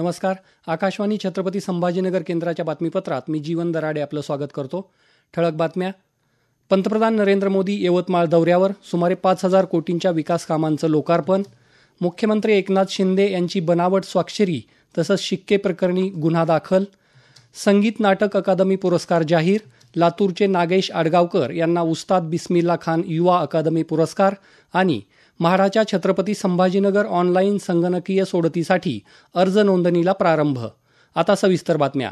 नमस्कार. आकाशवाणी छत्रपती संभाजीनगर केंद्राच्या बातमीपत्रात मी जीवन दराडे आपलं स्वागत करतो. ठळक बातम्या. पंतप्रधान नरेंद्र मोदी यवतमाळ दौऱ्यावर. सुमारे 5,000 कोटींच्या विकास कामांचं लोकार्पण. मुख्यमंत्री एकनाथ शिंदे यांची बनावट स्वाक्षरी तसंच शिक्के प्रकरणी गुन्हा दाखल. संगीत नाटक अकादमी पुरस्कार जाहीर. लातूरचे नागेश आडगावकर यांना उस्ताद बिस्मिल्ला खान युवा अकादमी पुरस्कार. आणि म्हाडाच्या छत्रपती संभाजीनगर ऑनलाईन संगणकीय सोडतीसाठी अर्ज नोंदणीला प्रारंभ. आता सविस्तर बातम्या.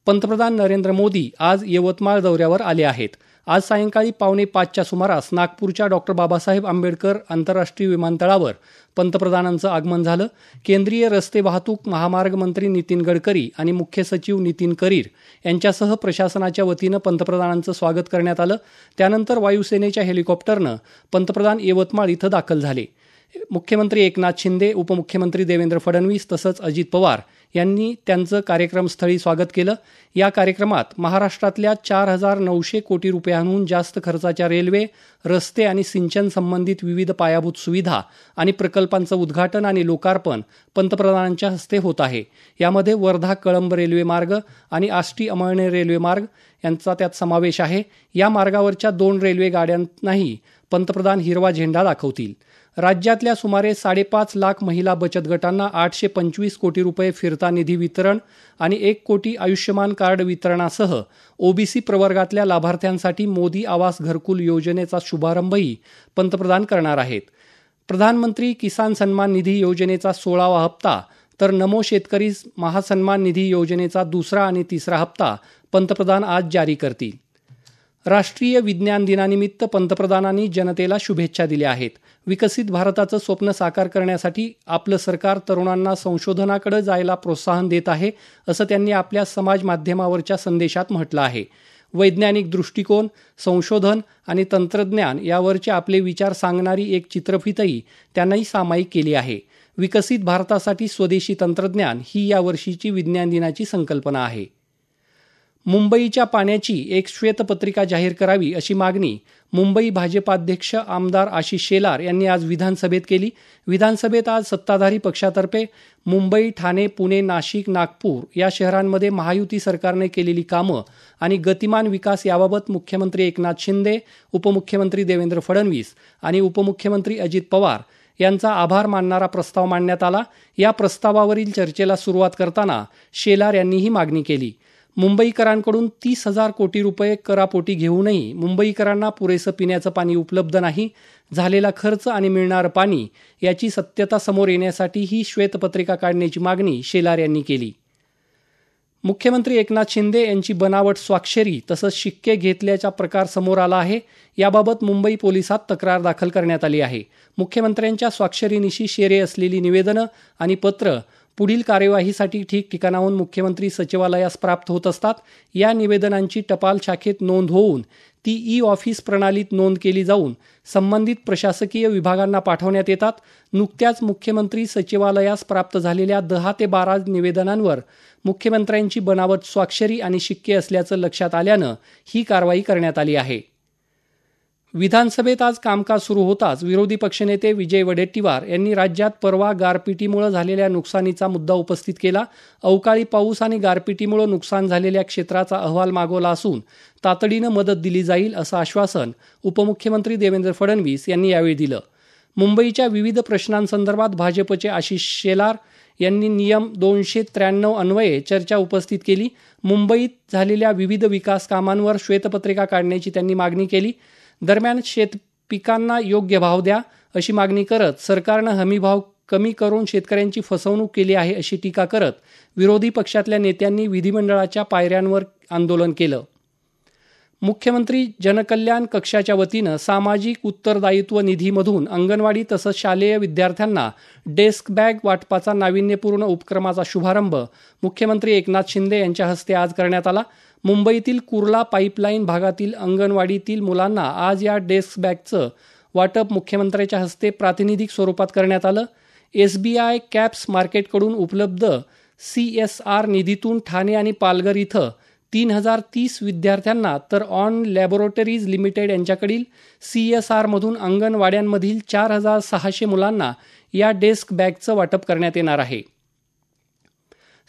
पंतप्रधान नरेंद्र मोदी आज यवतमाळ दौऱ्यावर आले आहेत. आज सायंकाळी 4:45च्या सुमारास नागपूरच्या डॉ. बाबासाहेब आंबेडकर आंतरराष्ट्रीय विमानतळावर पंतप्रधानांचं आगमन झालं. केंद्रीय रस्ते वाहतूक महामार्ग मंत्री नितीन गडकरी आणि मुख्य सचिव नितीन करीर यांच्यासह प्रशासनाच्या वतीनं पंतप्रधानांचं स्वागत करण्यात आलं. त्यानंतर वायुसेनेच्या हेलिकॉप्टरनं पंतप्रधान यवतमाळ इथं दाखल झाले. मुख्यमंत्री एकनाथ शिंदे, उपमुख्यमंत्री देवेंद्र फडणवीस तसंच अजित पवार यांनी त्यांचं कार्यक्रमस्थळी स्वागत केलं. या कार्यक्रमात महाराष्ट्रातल्या 4,900 कोटी रुपयांहून जास्त खर्चाच्या रेल्वे, रस्ते आणि सिंचन संबंधित विविध पायाभूत सुविधा आणि प्रकल्पांचं उद्घाटन आणि लोकार्पण पंतप्रधानांच्या हस्ते होत आहे. यामध्ये वर्धा कळंब रेल्वे मार्ग आणि आष्टी अमळनेर रेल्वे मार्ग यांचा त्यात समावेश आहे. या मार्गावरच्या 2 रेल्वे गाड्यांनाही पंतप्रधान हिरवा झेंडा दाखवतील. राज्यातल्या सुमारे 5.5 लाख महिला बचत गटांना 825 कोटी रुपये फिरता निधी वितरण आणि 1 कोटी आयुष्यमान कार्ड वितरणासह ओबीसी प्रवर्गातल्या लाभार्थ्यांसाठी मोदी आवास घरकुल योजनेचा शुभारंभही पंतप्रधान करणार आहेत. प्रधानमंत्री किसान सन्मान निधी योजनेचा 16वा हप्ता तर नमो शेतकरी महासन्मान निधी योजनेचा 2रा आणि 3रा हप्ता पंतप्रधान आज जारी करतील. राष्ट्रीय विज्ञान दिनानिमित्त पंतप्रधानांनी जनतेला शुभेच्छा दिल्या आहेत. विकसित भारताचं स्वप्न साकार करण्यासाठी आपलं सरकार तरुणांना संशोधनाकडे जायला प्रोत्साहन देत आहे, असं त्यांनी आपल्या समाज माध्यमावरच्या संदेशात म्हटलं आहे. वैज्ञानिक दृष्टिकोन, संशोधन आणि तंत्रज्ञान यावरचे आपले विचार सांगणारी एक चित्रफितही त्यांनी सामायिक केली आहे. विकसित भारतासाठी स्वदेशी तंत्रज्ञान ही यावर्षीची विज्ञान दिनाची संकल्पना आहे. मुंबईच्या पाण्याची एक श्वेतपत्रिका जाहीर करावी अशी मागणी मुंबई भाजपाध्यक्ष आमदार आशिष शेलार यांनी आज विधानसभेत केली. विधानसभेत आज सत्ताधारी पक्षातर्फे मुंबई, ठाणे, पुणे, नाशिक, नागपूर या शहरांमध्ये महायुती सरकारने केलेली कामं आणि गतिमान विकास याबाबत मुख्यमंत्री एकनाथ शिंदे, उपमुख्यमंत्री देवेंद्र फडणवीस आणि उपमुख्यमंत्री अजित पवार यांचा आभार मानणारा प्रस्ताव मांडण्यात आला. या प्रस्तावावरील चर्चेला सुरुवात करताना शेलार यांनी ही मागणी केली. मुंबईकरांकडून 30,000 कोटी रुपये करापोटी घेऊनही मुंबईकरांना पुरेसं पिण्याचं पाणी उपलब्ध नाही. झालेला खर्च आणि मिळणारं पाणी याची सत्यता समोर येण्यासाठी ही श्वेतपत्रिका काढण्याची मागणी शेलार यांनी केली. मुख्यमंत्री एकनाथ शिंदे यांची बनावट स्वाक्षरी तसंच शिक्के घेतल्याचा प्रकार समोर आला आहे. याबाबत मुंबई पोलिसात तक्रार दाखल करण्यात आली आहे. मुख्यमंत्र्यांच्या स्वाक्षरीनिशी शेरे असलेली निवेदनं आणि पत्र पुढील कार्यवाहीसाठी ठिकठिकाणाहून मुख्यमंत्री सचिवालयास प्राप्त होत असतात. या निवेदनांची टपाल शाखेत नोंद होऊन ती ई-ऑफिस प्रणालीत नोंद केली जाऊन संबंधित प्रशासकीय विभागांना पाठवण्यात येतात. नुकत्याच मुख्यमंत्री सचिवालयास प्राप्त झालेल्या 10 ते 12 निवेदनांवर मुख्यमंत्र्यांची बनावट स्वाक्षरी आणि शिक्के असल्याचं लक्षात आल्यानं ही कारवाई करण्यात आली आहे. विधानसभेत आज कामकाज सुरू होताच विरोधी पक्षनेते विजय वडेट्टीवार यांनी राज्यात परवा गारपिटीमुळे झालेल्या नुकसानीचा मुद्दा उपस्थित केला. अवकाळी पाऊस आणि गारपिटीमुळे नुकसान झालेल्या क्षेत्राचा अहवाल मागवला असून तातडीनं मदत दिली जाईल असं आश्वासन उपमुख्यमंत्री देवेंद्र फडणवीस यांनी यावेळी दिलं. मुंबईच्या विविध प्रश्नांसंदर्भात भाजपचे आशिष शेलार यांनी नियम 293 अन्वये चर्चा उपस्थित केली. मुंबईत झालेल्या विविध विकास कामांवर श्वेतपत्रिका काढण्याची त्यांनी मागणी केली. दरम्यान शेतपिकांना योग्य भाव द्या अशी मागणी करत सरकारनं हमीभाव कमी करून शेतकऱ्यांची फसवणूक केली आहे अशी टीका करत विरोधी पक्षातल्या नेत्यांनी विधिमंडळाच्या पायऱ्यांवर आंदोलन केलं. मुख्यमंत्री जनकल्याण कक्षाच्या वतीनं सामाजिक उत्तरदायित्व निधीमधून अंगणवाडी तसंच शालेय विद्यार्थ्यांना डेस्क बॅग वाटपाचा नाविन्यपूर्ण उपक्रमाचा शुभारंभ मुख्यमंत्री एकनाथ शिंदे यांच्या हस्ते आज करण्यात आला. मुंबईतील कुर्ला पाईपलाईन भागातील अंगणवाडीतील मुलांना आज या डेस्क बॅगचं वाटप मुख्यमंत्र्यांच्या हस्ते प्रातिनिधिक स्वरूपात करण्यात आलं. SBI कॅप्स मार्केटकडून उपलब्ध CSR निधीतून ठाणे आणि पालघर इथं 3,030 विद्यार्थ्यांना तर ऑन लॅबोरेटरीज लिमिटेड यांच्याकडील CSR मधून अंगणवाड्यांमधील 4,600 मुलांना या डेस्क बॅगचं वाटप करण्यात येणार आहे.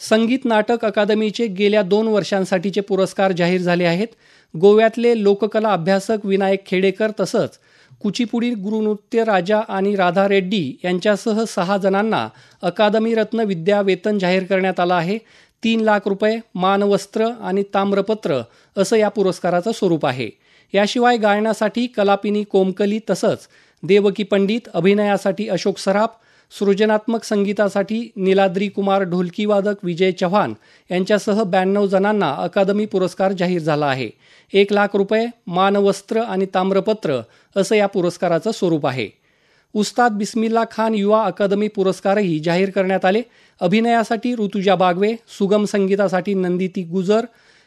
संगीत नाटक अकादमीचे गेल्या 2 वर्षांसाठीचे पुरस्कार जाहीर झाले आहेत. गोव्यातले लोककला अभ्यासक विनायक खेडेकर तसंच कुचिपुडी गुरुनृत्य राजा आणि राधा रेड्डी यांच्यासह 6 जणांना अकादमी रत्न विद्या वेतन जाहीर करण्यात आलं आहे. 3 लाख रुपये, मानवस्त्र आणि ताम्रपत्र असं या पुरस्काराचं स्वरूप आहे. याशिवाय गायनासाठी कलापिनी कोमकली तसंच देवकी पंडित, अभिनयासाठी अशोक सराफ, सृजनात्मक संगीतासाठी नीलाद्री कुमार ढोलकीवादक विजय चव्हाण यांच्यासह 92 जणांना अकादमी पुरस्कार जाहीर झाला आहे. 1 लाख रुपये, मानवस्त्र आणि ताम्रपत्र असं या पुरस्काराचं स्वरूप आहे. उस्ताद बिस्मिल्ला खान युवा अकादमी पुरस्कारही जाहीर करण्यात आले. अभिनयासाठी ऋतुजा बागवे, सुगम संगीतासाठी नंदिती गुजर,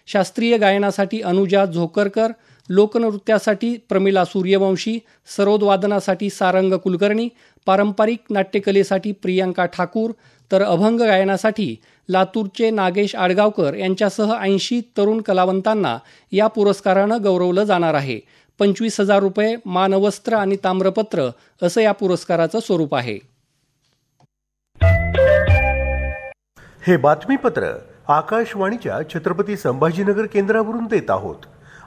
शास्त्रीय गायनासाठी अनुजा झोकरकर, लोकनृत्यासाठी प्रमिला सूर्यवंशी, सरोदवादनासाठी सारंग कुलकर्णी, पारंपरिक नाट्यकलेसाठी प्रियांका ठाकूर, तर अभंग गायनासाठी लातूरचे नागेश आडगावकर यांच्यासह 80 तरुण कलावंतांना या पुरस्कारानं गौरवलं जाणार आहे. 25,000 रुपये, मानवस्त्र आणि ताम्रपत्र असं या पुरस्काराचं स्वरूप आहे. हे बातमीपत्र आकाशवाणीच्या छत्रपती संभाजीनगर केंद्रावरून देत आहोत.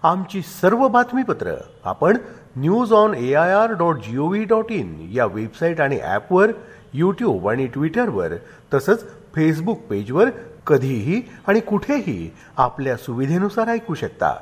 आमची सर्व बातमीपत्र आपण newsonair.gov.in या वेबसाईट आणि ॲपवर, यूट्यूब आणि ट्विटरवर तसंच फेसबुक पेजवर कधीही आणि कुठेही आपल्या सुविधेनुसार ऐकू शकता.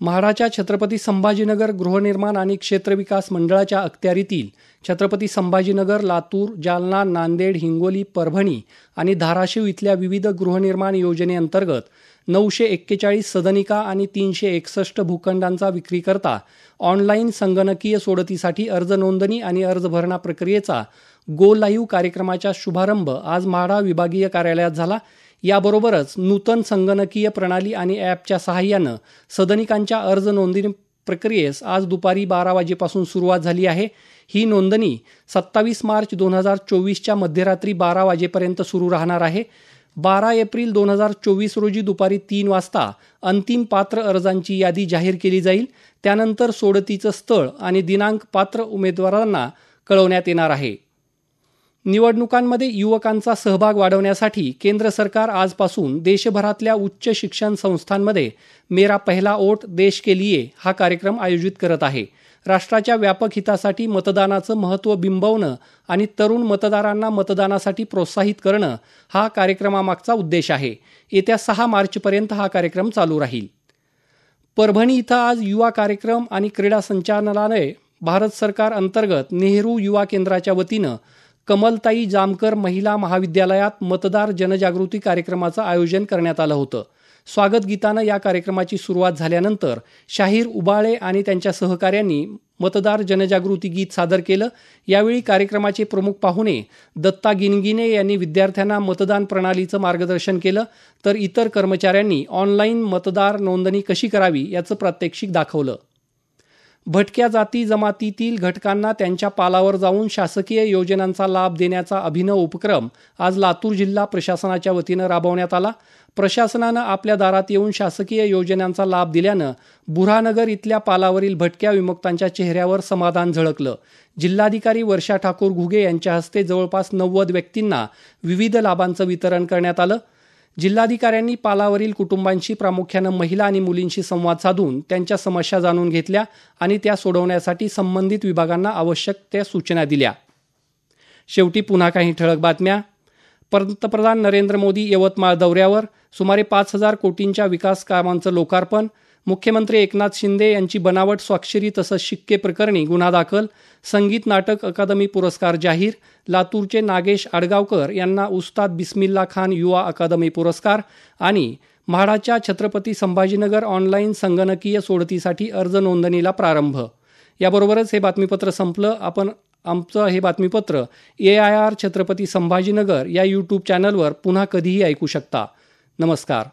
म्हाडाच्या छत्रपती संभाजीनगर गृहनिर्माण आणि क्षेत्रविकास मंडळाच्या अखत्यारीतील छत्रपती संभाजीनगर, लातूर, जालना, नांदेड, हिंगोली, परभणी आणि धाराशिव इथल्या विविध गृहनिर्माण योजनेअंतर्गत 941 सदनिका आणि 361 भूखंडांचा विक्रीकरता ऑनलाईन संगणकीय सोडतीसाठी अर्ज नोंदणी आणि अर्ज भरणा प्रक्रियेचा गो लाईव्ह कार्यक्रमाचा शुभारंभ आज म्हाडा विभागीय कार्यालयात झाला. याबरोबरच नूतन संगणकीय प्रणाली आणि ॲपच्या सहाय्यानं सदनिकांच्या अर्ज नोंदणी प्रक्रियेस आज दुपारी 12 वाजेपासून सुरुवात झाली आहे. ही नोंदणी 27 मार्च 2024च्या मध्यरात्री 12 वाजेपर्यंत सुरू राहणार आहे. 12 एप्रिल 2024 रोजी दुपारी 3 वाजता अंतिम पात्र अर्जांची यादी जाहीर केली जाईल. त्यानंतर सोडतीचं स्थळ आणि दिनांक पात्र उमेदवारांना कळवण्यात येणार आहे. निवडणुकांमध्ये युवकांचा सहभाग वाढवण्यासाठी केंद्र सरकार आजपासून देशभरातल्या उच्च शिक्षण संस्थांमध्ये मेरा पहला वोट देश के लिए हा कार्यक्रम आयोजित करत आहे. राष्ट्राच्या व्यापक हितासाठी मतदानाचं महत्त्व बिंबवणं आणि तरुण मतदारांना मतदानासाठी प्रोत्साहित करणं हा कार्यक्रमामागचा उद्देश आहे. येत्या 6 मार्चपर्यंत हा कार्यक्रम चालू राहील. परभणी इथं आज युवा कार्यक्रम आणि क्रीडा संचालनालय भारत सरकार अंतर्गत नेहरू युवा केंद्राच्या वतीनं कमलताई जामकर महिला महाविद्यालयात मतदार जनजागृती कार्यक्रमाचं आयोजन करण्यात आलं होतं. स्वागत गीतानं या कार्यक्रमाची सुरुवात झाल्यानंतर शाहीर उबाळे आणि त्यांच्या सहकाऱ्यांनी मतदार जनजागृती गीत सादर केलं. यावेळी कार्यक्रमाचे प्रमुख पाहुणे दत्ता गिनगिने यांनी विद्यार्थ्यांना मतदान प्रणालीचं मार्गदर्शन केलं, तर इतर कर्मचाऱ्यांनी ऑनलाईन मतदार नोंदणी कशी करावी याचं प्रात्यक्षिक दाखवलं. भटक्या जाती जमातीतील घटकांना त्यांच्या पालावर जाऊन शासकीय योजनांचा लाभ देण्याचा अभिनव उपक्रम आज लातूर जिल्हा प्रशासनाच्या वतीनं राबवण्यात आला. प्रशासनानं आपल्या दारात येऊन शासकीय योजनांचा लाभ दिल्यानं बुऱ्हानगर इथल्या पालावरील भटक्या विमुक्तांच्या चेहऱ्यावर समाधान झळकलं. जिल्हाधिकारी वर्षा ठाकूर घुगे यांच्या हस्ते जवळपास 90 व्यक्तींना विविध लाभांचं वितरण करण्यात आलं. जिल्हाधिकाऱ्यांनी पालावरील कुटुंबांशी, प्रामुख्यानं महिला आणि मुलींशी संवाद साधून त्यांच्या समस्या जाणून घेतल्या आणि त्या सोडवण्यासाठी संबंधित विभागांना आवश्यक त्या सूचना दिल्या. शेवटी पुन्हा काही ठळक बातम्या. पंतप्रधान नरेंद्र मोदी यवतमाळ दौऱ्यावर, सुमारे 5,000 कोटींच्या विकास कामांचं लोकार्पण. मुख्यमंत्री एकनाथ शिंदे यांची बनावट स्वाक्षरी तसंच शिक्के प्रकरणी गुन्हा दाखल. संगीत नाटक अकादमी पुरस्कार जाहीर. लातूरचे नागेश आडगावकर यांना उस्ताद बिस्मिल्ला खान युवा अकादमी पुरस्कार. आणि म्हाडाच्या छत्रपती संभाजीनगर ऑनलाईन संगणकीय सोडतीसाठी अर्ज नोंदणीला प्रारंभ. याबरोबरच हे बातमीपत्र संपलं. आपण आमचं हे बातमीपत्र AIR छत्रपती संभाजीनगर या यूट्यूब चॅनलवर पुन्हा कधीही ऐकू शकता. नमस्कार.